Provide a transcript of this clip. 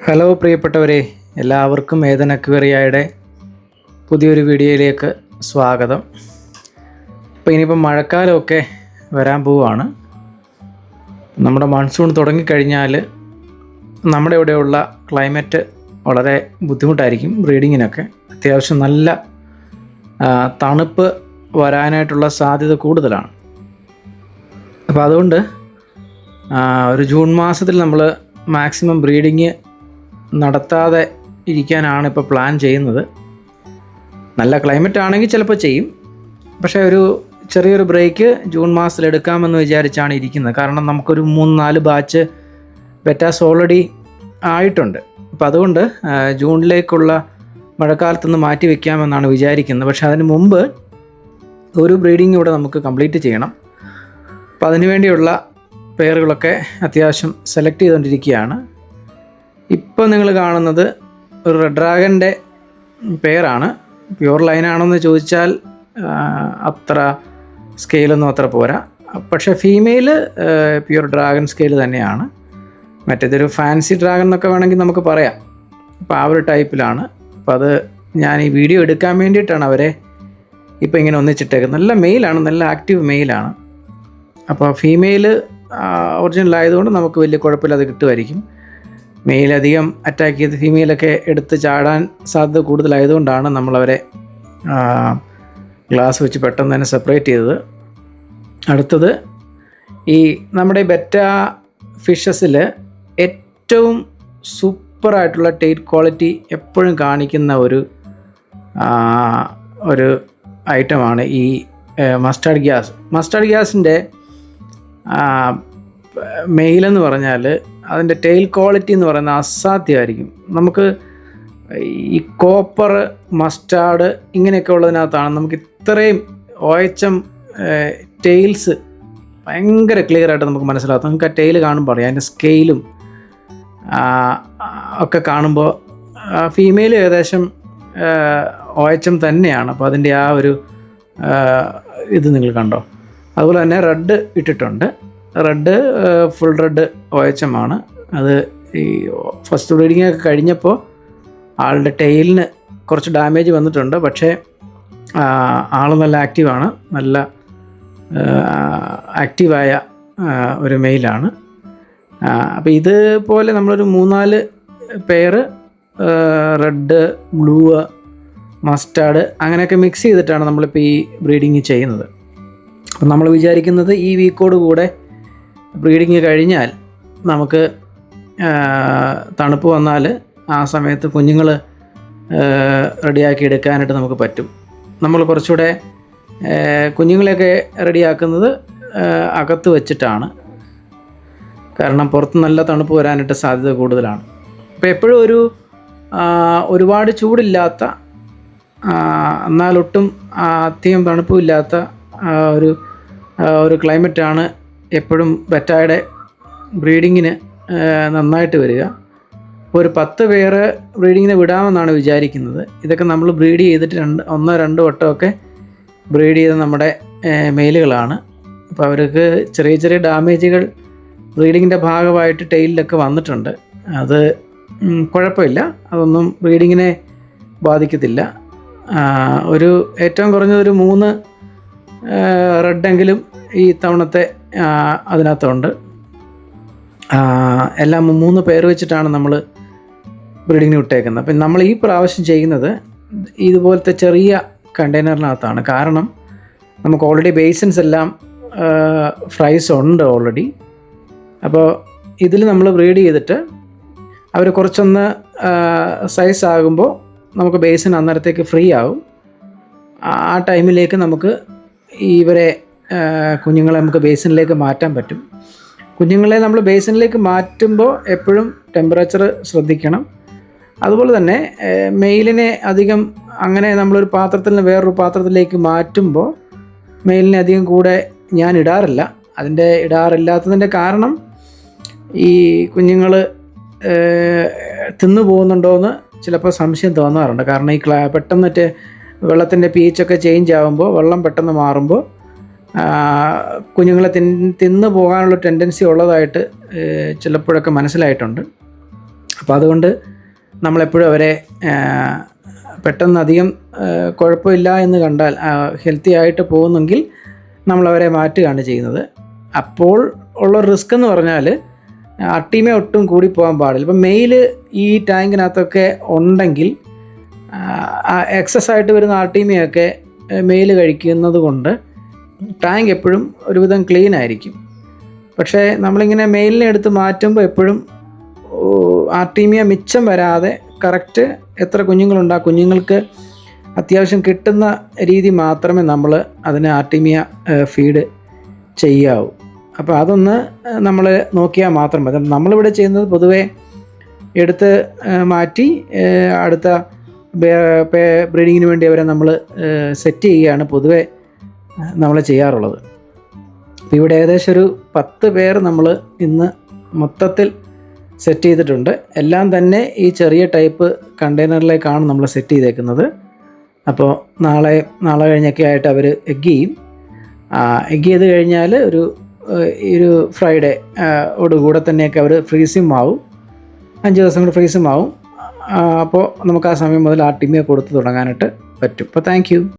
Hello പ്രിയപ്പെട്ടവരെ, എല്ലാവർക്കും ഏതൻ അക്വേറിയയുടെ പുതിയൊരു വീഡിയോയിലേക്ക് സ്വാഗതം. ഇപ്പോൾ ഇനിയിപ്പോൾ മഴക്കാലമൊക്കെ വരാൻ പോവുകയാണ്. നമ്മുടെ മൺസൂൺ തുടങ്ങിക്കഴിഞ്ഞാൽ നമ്മുടെ ഇവിടെയുള്ള ക്ലൈമറ്റ് വളരെ ബുദ്ധിമുട്ടായിരിക്കും. ബ്രീഡിങ്ങിനൊക്കെ അത്യാവശ്യം നല്ല തണുപ്പ് വരാനായിട്ടുള്ള സാധ്യത കൂടുതലാണ്. അപ്പോൾ അതുകൊണ്ട് ഒരു ജൂൺ മാസത്തിൽ നമ്മൾ മാക്സിമം ബ്രീഡിങ് നടത്താതെ ഇരിക്കാനാണ് ഇപ്പോൾ പ്ലാൻ ചെയ്യുന്നത്. നല്ല ക്ലൈമറ്റ് ആണെങ്കിൽ ചിലപ്പോൾ ചെയ്യും, പക്ഷേ ഒരു ചെറിയൊരു ബ്രേക്ക് ജൂൺ മാസത്തിൽ എടുക്കാമെന്ന് വിചാരിച്ചാണ് ഇരിക്കുന്നത്. കാരണം നമുക്കൊരു 3-4 ബാച്ച് ബെറ്റാസ് ഓൾറെഡി ആയിട്ടുണ്ട്. അപ്പോൾ അതുകൊണ്ട് ജൂണിലേക്കുള്ള മഴക്കാലത്തുനിന്ന് മാറ്റി വയ്ക്കാമെന്നാണ് വിചാരിക്കുന്നത്. പക്ഷേ അതിന് മുമ്പ് ഒരു ബ്രീഡിങ് ഇവിടെ നമുക്ക് കംപ്ലീറ്റ് ചെയ്യണം. അപ്പോൾ അതിനുവേണ്ടിയുള്ള പെയറുകളൊക്കെ അത്യാവശ്യം സെലക്ട് ചെയ്തുകൊണ്ടിരിക്കുകയാണ്. ഇപ്പോൾ നിങ്ങൾ കാണുന്നത് ഒരു റെഡ് ഡ്രാഗൻ്റെ പെയറാണ്. പ്യുവർ ലൈനാണെന്ന് ചോദിച്ചാൽ അത്ര സ്കെയിലൊന്നും അത്ര പോരാ. പക്ഷേ ഫീമെയിൽ പ്യുവർ ഡ്രാഗൺ സ്കെയിൽ തന്നെയാണ്. മറ്റേതൊരു ഫാൻസി ഡ്രാഗൺ എന്നൊക്കെ വേണമെങ്കിൽ നമുക്ക് പറയാം. അപ്പോൾ ആ ഒരു ടൈപ്പിലാണ്. അപ്പോൾ അത് ഞാൻ ഈ വീഡിയോ എടുക്കാൻ വേണ്ടിയിട്ടാണ് അവരെ ഇപ്പോൾ ഇങ്ങനെ ഒന്നിച്ചിട്ടേക്കുന്നത്. നല്ല മെയിലാണ്, നല്ല ആക്റ്റീവ് മെയിലാണ്. അപ്പോൾ ഫീമെയിൽ ഒറിജിനൽ ആയതുകൊണ്ട് നമുക്ക് വലിയ കുഴപ്പമില്ലാതെ കിട്ടുമായിരിക്കും. മെയിലധികം അറ്റാക്ക് ചെയ്ത് ഫീമെയിലൊക്കെ എടുത്ത് ചാടാൻ സാധ്യത കൂടുതലായതുകൊണ്ടാണ് നമ്മളവരെ ഗ്ലാസ് വെച്ച് പെട്ടെന്ന് തന്നെ സെപ്പറേറ്റ് ചെയ്തത്. അടുത്തത് ഈ നമ്മുടെ ബെറ്റ ഫിഷസിൽ ഏറ്റവും സൂപ്പറായിട്ടുള്ള ടേറ്റ് ക്വാളിറ്റി എപ്പോഴും കാണിക്കുന്ന ഒരു ഐറ്റമാണ് ഈ മസ്റ്റാർഡ് ഗ്യാസ്. മസ്റ്റാർഡ് ഗ്യാസിൻ്റെ മെയിലെന്ന് പറഞ്ഞാൽ അതിൻ്റെ ടെയിൽ ക്വാളിറ്റി എന്ന് പറയുന്നത് അസാധ്യമായിരിക്കും. നമുക്ക് ഈ കോപ്പർ, മസ്റ്റാർഡ് ഇങ്ങനെയൊക്കെ ഉള്ളതിനകത്താണ് നമുക്ക് ഇത്രയും OHM ടെയിൽസ് ഭയങ്കര ക്ലിയർ ആയിട്ട് നമുക്ക് മനസ്സിലാകും. നമുക്ക് ആ ടെയിൽ കാണുമ്പോൾ അറിയാം, അതിൻ്റെ സ്കെയിലും ഒക്കെ കാണുമ്പോൾ ഫീമെയിൽ ഏകദേശം OHM തന്നെയാണ്. അപ്പോൾ അതിൻ്റെ ആ ഒരു ഇത് നിങ്ങൾ കണ്ടോ. അതുപോലെ തന്നെ റെഡ് ഇട്ടിട്ടുണ്ട്. റെഡ് ഫുൾ റെഡ് OHM ആണ്. അത് ഈ ഫസ്റ്റ് ബ്രീഡിംഗ് ഒക്കെ കഴിഞ്ഞപ്പോൾ ആളുടെ ടെയിലിന് കുറച്ച് ഡാമേജ് വന്നിട്ടുണ്ട്. പക്ഷേ ആൾ നല്ല ആക്റ്റീവാണ്, നല്ല ആക്റ്റീവായ ഒരു മെയിലാണ്. അപ്പോൾ ഇതുപോലെ നമ്മളൊരു 3-4 പെയർ റെഡ്, ബ്ലൂ, മസ്റ്റാർഡ് അങ്ങനെയൊക്കെ മിക്സ് ചെയ്തിട്ടാണ് നമ്മളിപ്പോൾ ഈ ബ്രീഡിങ് ചെയ്യുന്നത്. അപ്പം നമ്മൾ വിചാരിക്കുന്നത് ഈ വീക്കോട് കൂടെ ബ്രീഡിങ് കഴിഞ്ഞാൽ നമുക്ക് തണുപ്പ് വന്നാൽ ആ സമയത്ത് കുഞ്ഞുങ്ങൾ റെഡിയാക്കി എടുക്കാനായിട്ട് നമുക്ക് പറ്റും. നമ്മൾ കുറച്ചുകൂടെ കുഞ്ഞുങ്ങളെയൊക്കെ റെഡിയാക്കുന്നത് അകത്ത് വെച്ചിട്ടാണ്. കാരണം പുറത്ത് നല്ല തണുപ്പ് വരാനായിട്ട് സാധ്യത കൂടുതലാണ്. അപ്പോൾ എപ്പോഴും ഒരുപാട് ചൂടില്ലാത്ത എന്നാലൊട്ടും അധികം തണുപ്പുമില്ലാത്ത ഒരു ക്ലൈമറ്റാണ് എപ്പോഴും ബെറ്റായുടെ ബ്രീഡിങ്ങിന് നന്നായിട്ട് വരിക. അപ്പോൾ ഒരു 10 പേര് ബ്രീഡിങ്ങിന് വിടാമെന്നാണ് വിചാരിക്കുന്നത്. ഇതൊക്കെ നമ്മൾ ബ്രീഡ് ചെയ്തിട്ട് 1-2 വട്ടമൊക്കെ ബ്രീഡ് ചെയ്ത നമ്മുടെ മെയിലുകളാണ്. അപ്പോൾ അവർക്ക് ചെറിയ ചെറിയ ഡാമേജുകൾ ബ്രീഡിങ്ങിൻ്റെ ഭാഗമായിട്ട് ടെയിലൊക്കെ വന്നിട്ടുണ്ട്. അത് കുഴപ്പമില്ല, അതൊന്നും ബ്രീഡിങ്ങിനെ ബാധിക്കത്തില്ല. ഏറ്റവും കുറഞ്ഞതൊരു 3 റെഡെങ്കിലും ഈ തവണത്തെ അതിനകത്തുണ്ട്. എല്ലാം 3 പേര് വെച്ചിട്ടാണ് നമ്മൾ ബ്രീഡിങ്ങിന് വിട്ടേക്കുന്നത്. അപ്പം നമ്മൾ ഈ പ്രാവശ്യം ചെയ്യുന്നത് ഇതുപോലത്തെ ചെറിയ കണ്ടെയ്നറിനകത്താണ്. കാരണം നമുക്ക് ഓൾറെഡി ബേസിൻസ് എല്ലാം ഫ്രൈസ് ഉണ്ട് ഓൾറെഡി. അപ്പോൾ ഇതിൽ നമ്മൾ ബ്രീഡ് ചെയ്തിട്ട് അവർ കുറച്ചൊന്ന് സൈസ് ആകുമ്പോൾ നമുക്ക് ബേസിൻ അന്നേരത്തേക്ക് ഫ്രീ ആകും. ആ ടൈമിലേക്ക് നമുക്ക് ഇവരെ കുഞ്ഞുങ്ങളെ നമുക്ക് ബേസിനിലേക്ക് മാറ്റാൻ പറ്റും. കുഞ്ഞുങ്ങളെ നമ്മൾ ബേസിനിലേക്ക് മാറ്റുമ്പോൾ എപ്പോഴും ടെമ്പറേച്ചർ ശ്രദ്ധിക്കണം. അതുപോലെ തന്നെ മെയിലിനെ അധികം അങ്ങനെ നമ്മളൊരു പാത്രത്തിൽ നിന്ന് വേറൊരു പാത്രത്തിലേക്ക് മാറ്റുമ്പോൾ മെയിലിനെ അധികം കൂടെ ഞാൻ ഇടാറില്ല. ഇടാറില്ലാത്തതിൻ്റെ കാരണം ഈ കുഞ്ഞുങ്ങൾ തിന്നു പോകുന്നുണ്ടോ എന്ന് ചിലപ്പോൾ സംശയം തോന്നാറുണ്ട്. കാരണം ഈ പെട്ടെന്നിട്ട് വെള്ളത്തിൻ്റെ pH ഒക്കെ ചേഞ്ച് ആകുമ്പോൾ, വെള്ളം പെട്ടെന്ന് മാറുമ്പോൾ കുഞ്ഞുങ്ങളെ തിന്നു പോകാനുള്ള ടെൻഡൻസി ഉള്ളതായിട്ട് ചിലപ്പോഴൊക്കെ മനസ്സിലായിട്ടുണ്ട്. അപ്പോൾ അതുകൊണ്ട് നമ്മളെപ്പോഴും അവരെ പെട്ടെന്നധികം കുഴപ്പമില്ല എന്ന് കണ്ടാൽ ഹെൽത്തി ആയിട്ട് പോകുന്നെങ്കിൽ നമ്മളവരെ മാറ്റുകയാണ് ചെയ്യുന്നത്. അപ്പോൾ ഉള്ള റിസ്ക് എന്ന് പറഞ്ഞാൽ അട്ടീമ ഒട്ടും കൂടി പോകാൻ പാടില്ല. ഇപ്പം മെയിൽ ഈ ടാങ്കിനകത്തൊക്കെ ഉണ്ടെങ്കിൽ എക്സസ് ആയിട്ട് വരുന്ന ആർട്ടീമിയൊക്കെ മെയിൽ കഴിക്കുന്നത് കൊണ്ട് ടാങ്ക് എപ്പോഴും ഒരുവിധം ക്ലീൻ ആയിരിക്കും. പക്ഷേ നമ്മളിങ്ങനെ മെയിലിനെ എടുത്ത് മാറ്റുമ്പോൾ എപ്പോഴും ആർട്ടീമിയ മിച്ചം വരാതെ കറക്റ്റ് എത്ര കുഞ്ഞുങ്ങളുണ്ട് ആ കുഞ്ഞുങ്ങൾക്ക് അത്യാവശ്യം കിട്ടുന്ന രീതി മാത്രമേ നമ്മൾ അതിന് ആർട്ടീമിയ ഫീഡ് ചെയ്യാവൂ. അപ്പോൾ അതൊന്ന് നമ്മൾ നോക്കിയാൽ മാത്രം മതി. നമ്മളിവിടെ ചെയ്യുന്നത് പൊതുവേ എടുത്ത് മാറ്റി അടുത്ത ബ്രീഡിങ്ങിന് വേണ്ടി അവരെ നമ്മൾ സെറ്റ് ചെയ്യുകയാണ് പൊതുവേ നമ്മൾ ചെയ്യാറുള്ളത്. അപ്പോൾ ഇവിടെ ഏകദേശം ഒരു 10 പേർ നമ്മൾ ഇന്ന് മൊത്തത്തിൽ സെറ്റ് ചെയ്തിട്ടുണ്ട്. എല്ലാം തന്നെ ഈ ചെറിയ ടൈപ്പ് കണ്ടെയ്നറിലേക്കാണ് നമ്മൾ സെറ്റ് ചെയ്തേക്കുന്നത്. അപ്പോൾ നാളെ കഴിഞ്ഞൊക്കെ ആയിട്ട് അവർ എഗ് ചെയ്യും. എഗ് ചെയ്ത് കഴിഞ്ഞാൽ ഒരു ഫ്രൈഡേ ഓടുകൂടെ തന്നെയൊക്കെ അവർ ഫ്രീസും ആവും. 5 ദിവസം കൂടെ ഫ്രീസും ആവും. അപ്പോൾ നമുക്ക് ആ സമയം മുതൽ ആർട്ടീമിയ കൊടുത്ത് തുടങ്ങാനായിട്ട് പറ്റും. അപ്പോൾ താങ്ക് യു.